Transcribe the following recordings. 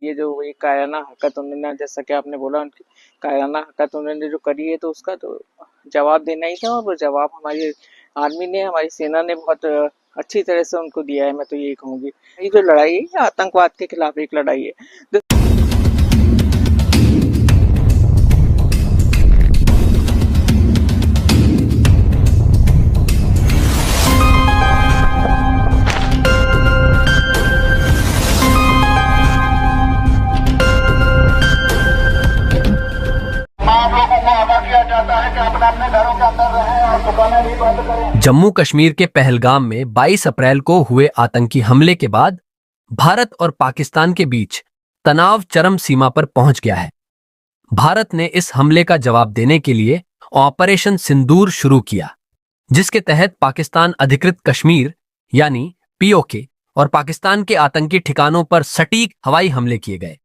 ये जो ये कायराना हरकत उन्होंने, जैसा कि आपने बोला, उनकी कायराना हरकत उन्होंने जो करी है, तो उसका तो जवाब देना ही था। और वो जवाब हमारी आर्मी ने, हमारी सेना ने बहुत अच्छी तरह से उनको दिया है। मैं तो यही कहूंगी, ये जो लड़ाई है ये आतंकवाद के खिलाफ एक लड़ाई है। आप लोगों को आगाह किया जाता है कि अपने अपने घरों के अंदर रहें और दुकानें भी बंद करें। जम्मू कश्मीर के पहलगाम में 22 अप्रैल को हुए आतंकी हमले के बाद भारत और पाकिस्तान के बीच तनाव चरम सीमा पर पहुंच गया है। भारत ने इस हमले का जवाब देने के लिए ऑपरेशन सिंदूर शुरू किया, जिसके तहत पाकिस्तान अधिकृत कश्मीर यानी पीओके और पाकिस्तान के आतंकी ठिकानों पर सटीक हवाई हमले किए गए।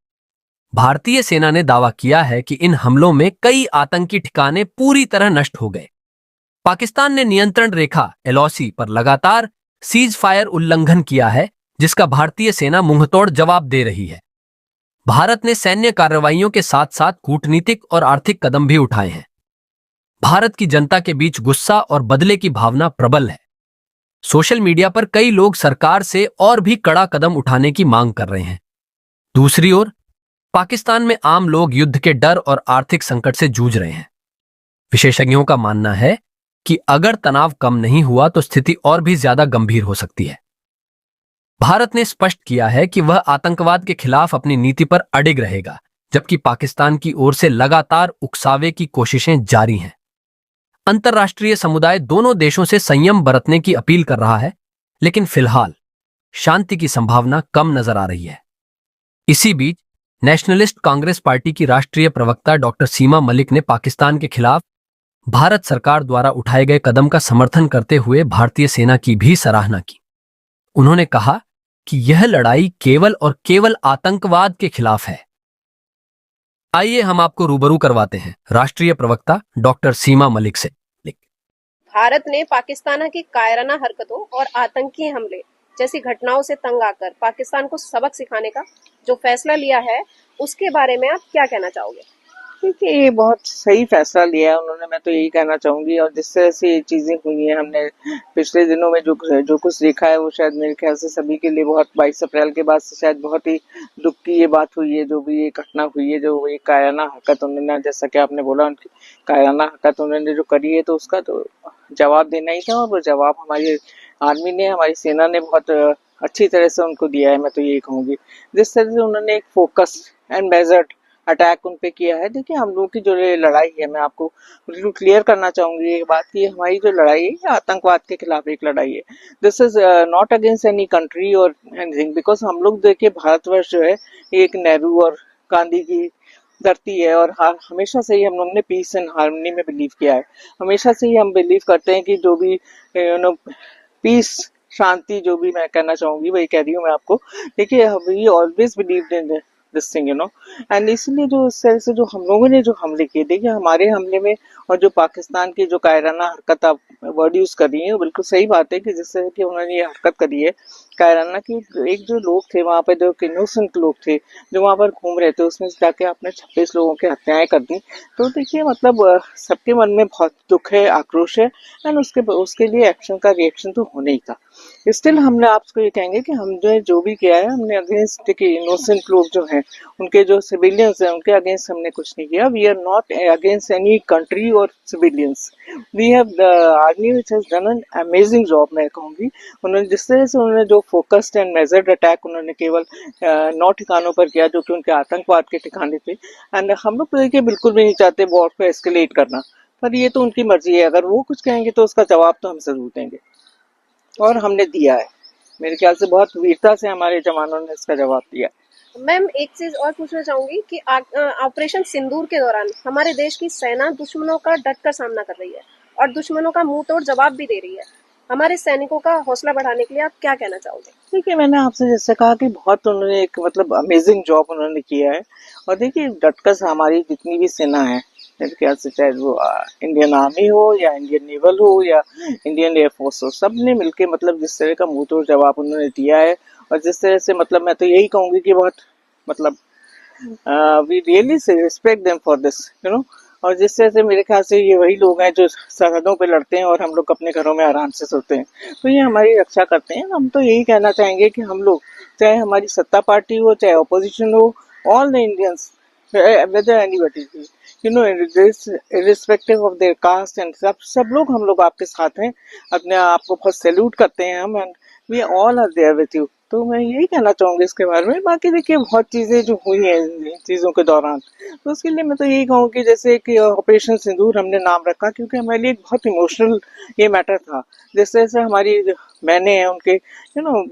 भारतीय सेना ने दावा किया है कि इन हमलों में कई आतंकी ठिकाने पूरी तरह नष्ट हो गए। पाकिस्तान ने नियंत्रण रेखा एलओसी पर लगातार सीज फायर उल्लंघन किया है, जिसका भारतीय सेना मुंहतोड़ जवाब दे रही है। भारत ने सैन्य कार्रवाइयों के साथ साथ कूटनीतिक और आर्थिक कदम भी उठाए हैं। भारत की जनता के बीच गुस्सा और बदले की भावना प्रबल है। सोशल मीडिया पर कई लोग सरकार से और भी कड़ा कदम उठाने की मांग कर रहे हैं। दूसरी ओर पाकिस्तान में आम लोग युद्ध के डर और आर्थिक संकट से जूझ रहे हैं। विशेषज्ञों का मानना है कि अगर तनाव कम नहीं हुआ तो स्थिति और भी ज्यादा गंभीर हो सकती है। भारत ने स्पष्ट किया है कि वह आतंकवाद के खिलाफ अपनी नीति पर अडिग रहेगा, जबकि पाकिस्तान की ओर से लगातार उकसावे की कोशिशें जारी हैं। अंतर्राष्ट्रीय समुदाय दोनों देशों से संयम बरतने की अपील कर रहा है, लेकिन फिलहाल शांति की संभावना कम नजर आ रही है। इसी बीच नेशनलिस्ट कांग्रेस पार्टी की राष्ट्रीय प्रवक्ता डॉक्टर सीमा मलिक ने पाकिस्तान के खिलाफ भारत सरकार द्वारा उठाए गए कदम का समर्थन करते हुए भारतीय सेना की भी सराहना की। उन्होंने कहा कि यह लड़ाई केवल और केवल आतंकवाद के खिलाफ है। आइए हम आपको रूबरू करवाते हैं राष्ट्रीय प्रवक्ता डॉक्टर सीमा मलिक से। भारत ने पाकिस्तान की कायराना हरकतों और आतंकी हमले जैसी घटनाओं से तंग आकर पाकिस्तान को सबक सिखाने का जो फैसला लिया है, उसके बारे में आप क्या कहना चाहोगे? क्योंकि ये बहुत सही फैसला लिया है उन्होंने, मैं तो यही कहना चाहूंगी। और जिस तरह से ये चीजें हुई हैं, हमने पिछले दिनों में जो कुछ देखा है, वो शायद मेरे ख्याल से सभी के लिए बहुत, 22 अप्रैल के बाद से शायद बहुत ही दुख की ये बात हुई है, जो भी ये घटना हुई है, जो ये कायराना हरकत उन्होंने, जैसा कि आपने बोला, उनकी कायराना हरकत उन्होंने जो करी है, तो उसका तो जवाब देना ही था। और वो जवाब हमारी आर्मी ने, हमारी सेना ने बहुत अच्छी तरह से उनको दिया है। मैं तो यही कहूंगी, जिस तरह से उन्होंने एक फोकस एंड मेजर्ड अटैक उन पे किया है। देखिए, हम लोगों की जो ये लड़ाई है, मैं आपको बिल्कुल क्लियर करना चाहूंगी एक बात की, हमारी जो लड़ाई है ये आतंकवाद के खिलाफ एक लड़ाई है। This is not against any country और एनीथिंग, बिकॉज हम लोग देखिए, भारतवर्ष जो है ये एक नेहरू और गांधी की धरती है। और हमेशा से ही हम लोग ने पीस एंड हार्मनी में बिलीव किया है। हमेशा से ही हम बिलीव करते हैं कि जो भी पीस, शांति, जो भी मैं कहना चाहूंगी वही कह रही हूँ मैं आपको। देखिए, we always believed in this thing, and इसलिए जो इस तरह से जो हम लोगों ने जो हमले किए, देखिए हमारे हमले में और जो पाकिस्तान की जो कायराना हरकत आप वर्ड यूज कर रही है, बिल्कुल सही बात है कि जिस तरह की उन्होंने ये हरकत करी है कायराना की, एक जो लोग थे वहां पे, जो इनोसेंट लोग थे जो वहां पर घूम रहे थे, उसमें जाके आपने 26 लोगों की हत्याएं कर दी। तो देखिए, मतलब सबके मन में बहुत दुख है, आक्रोश है, एंड उसके लिए एक्शन का रिएक्शन तो होना ही था। स्टिल हमने आपको ये कहेंगे कि हमने जो भी किया है, हमने अगेंस्ट के इनोसेंट लोग जो हैं, उनके जो सिविलियंस हैं, उनके अगेंस्ट हमने कुछ नहीं किया। We are not against any country और civilians. We have the army which has done an amazing job, मैं कहूँगी। उन्होंने जिस तरह से उन्होंने जो फोकस्ड एंड मेजर्ड अटैक उन्होंने केवल 9 ठिकानों पर किया, जो कि उनके आतंकवाद के ठिकाने थे। एंड हम लोग तो देखिए बिल्कुल भी नहीं चाहते वॉर को एस्केलेट करना, पर ये तो उनकी मर्जी है। अगर वो कुछ कहेंगे तो उसका जवाब तो हम जरूर देंगे, और हमने दिया है। मेरे ख्याल से बहुत वीरता से हमारे जवानों ने इसका जवाब दिया। मैम, एक चीज और पूछना चाहूंगी कि ऑपरेशन सिंदूर के दौरान हमारे देश की सेना दुश्मनों का डट कर सामना कर रही है और दुश्मनों का मुंह तोड़ जवाब भी दे रही है। हमारे सैनिकों का हौसला बढ़ाने के लिए आप क्या कहना चाहोगे? देखिए, मैंने आपसे जैसे कहा कि बहुत उन्होंने एक मतलब अमेजिंग जॉब उन्होंने किया है। और देखिए, डटकस हमारी जितनी भी सेना है, मेरे ख्याल से चाहे वो इंडियन आर्मी हो या इंडियन नेवल हो या इंडियन एयरफोर्स हो, सब ने मिलकर मतलब जिस तरह का मुंह तोड़ जवाब उन्होंने दिया है, और जिस तरह से मतलब मैं तो यही कहूंगी कि बहुत मतलब we really respect them for this, you know. और जिस तरह से मेरे ख्याल से ये वही लोग हैं जो सरहदों पे लड़ते हैं और हम लोग अपने घरों में आराम से सोते हैं, तो ये हमारी रक्षा करते हैं। हम तो यही कहना चाहेंगे कि हम लोग, चाहे हमारी सत्ता पार्टी हो चाहे ऑपोजिशन हो, all the Indians, whether anybody, you know, irrespective of their caste, and सब लोग हम लोग आपके साथ हैं, अपने आप को बहुत सैल्यूट करते हैं हम, and we all are there with you. तो मैं यही कहना चाहूंगी इसके बारे में। बाकी देखिए बहुत चीजें जो हुई हैं इन चीजों के दौरान, तो उसके लिए मैं तो यही कहूँ कि जैसे कि ऑपरेशन सिंदूर हमने नाम रखा क्योंकि हमारे लिए एक बहुत इमोशनल ये मैटर था। जैसे जैसे हमारी मैंने हैं उनके, you know,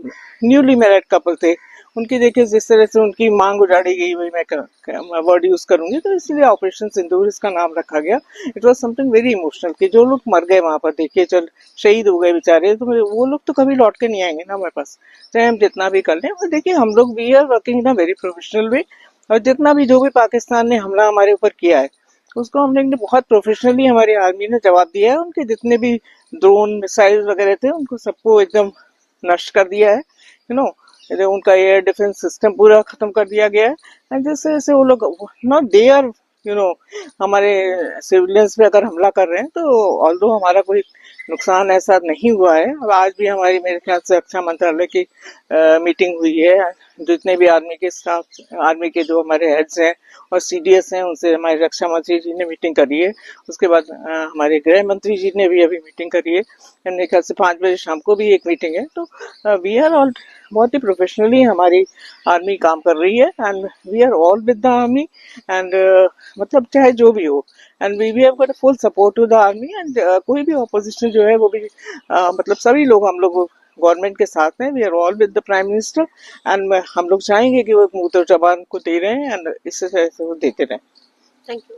newly married couple थे, उनकी देखिए जिस तरह से उनकी मांग उजाड़ी गई, वही मैं वर्ड यूज करूंगी, तो इसलिए ऑपरेशन सिंदूर इसका नाम रखा गया। It was something very emotional कि जो लोग मर गए वहां पर, देखिए चल शहीद हो गए बेचारे, तो वो लोग तो कभी लौट के नहीं आएंगे ना हमारे पास, चाहे हम जितना भी कर लें। और देखिए हम लोग we are working in a very professional way, और जितना भी जो भी पाकिस्तान ने हमला हमारे ऊपर किया है उसको हमने बहुत प्रोफेशनली, हमारी आर्मी ने जवाब दिया है। उनके जितने भी ड्रोन मिसाइल वगैरह थे उनको सबको एकदम नष्ट कर दिया है, यू नो। उनका एयर डिफेंस सिस्टम पूरा खत्म कर दिया गया है। एंड जैसे जैसे वो लोग not they are, you know, हमारे सिविलियंस पे अगर हमला कर रहे हैं, तो ऑल्दो हमारा कोई नुकसान ऐसा नहीं हुआ है। और आज भी हमारी मेरे ख्याल से रक्षा मंत्रालय की मीटिंग हुई है, जितने भी आर्मी के स्टाफ, आर्मी के जो हमारे हेड्स हैं और सीडीएस हैं, उनसे हमारे रक्षा मंत्री जी ने मीटिंग करी है। उसके बाद हमारे गृह मंत्री जी ने भी अभी मीटिंग करी है। मेरे ख्याल से 5 बजे शाम को भी एक मीटिंग है। तो वी आर ऑल बहुत ही प्रोफेशनली हमारी आर्मी काम कर रही है, and we are all with the army, and मतलब चाहे जो भी हो, and we have got full support to the army. And कोई भी ऑपोजिशन जो है वो भी मतलब सभी लोग हम लोग गवर्नमेंट के साथ हैं। We are all with the prime minister, and हम लोग चाहेंगे कि वो मुंह तो जबान को दे रहे हैं, एंड इससे ऐसे वो देते रहें। Thank you.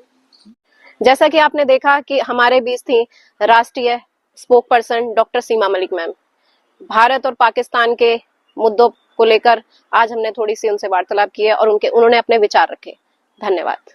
जैसा कि आपने देखा कि हमारे बीच थी राष्ट्रीय स्पोक पर्सन डॉक्टर सीमा मलिक मैम। भारत और पाकिस्तान के मुद्दों को लेकर आज हमने थोड़ी सी उनसे वार्तालाप की है और उन्होंने अपने विचार रखे। धन्यवाद।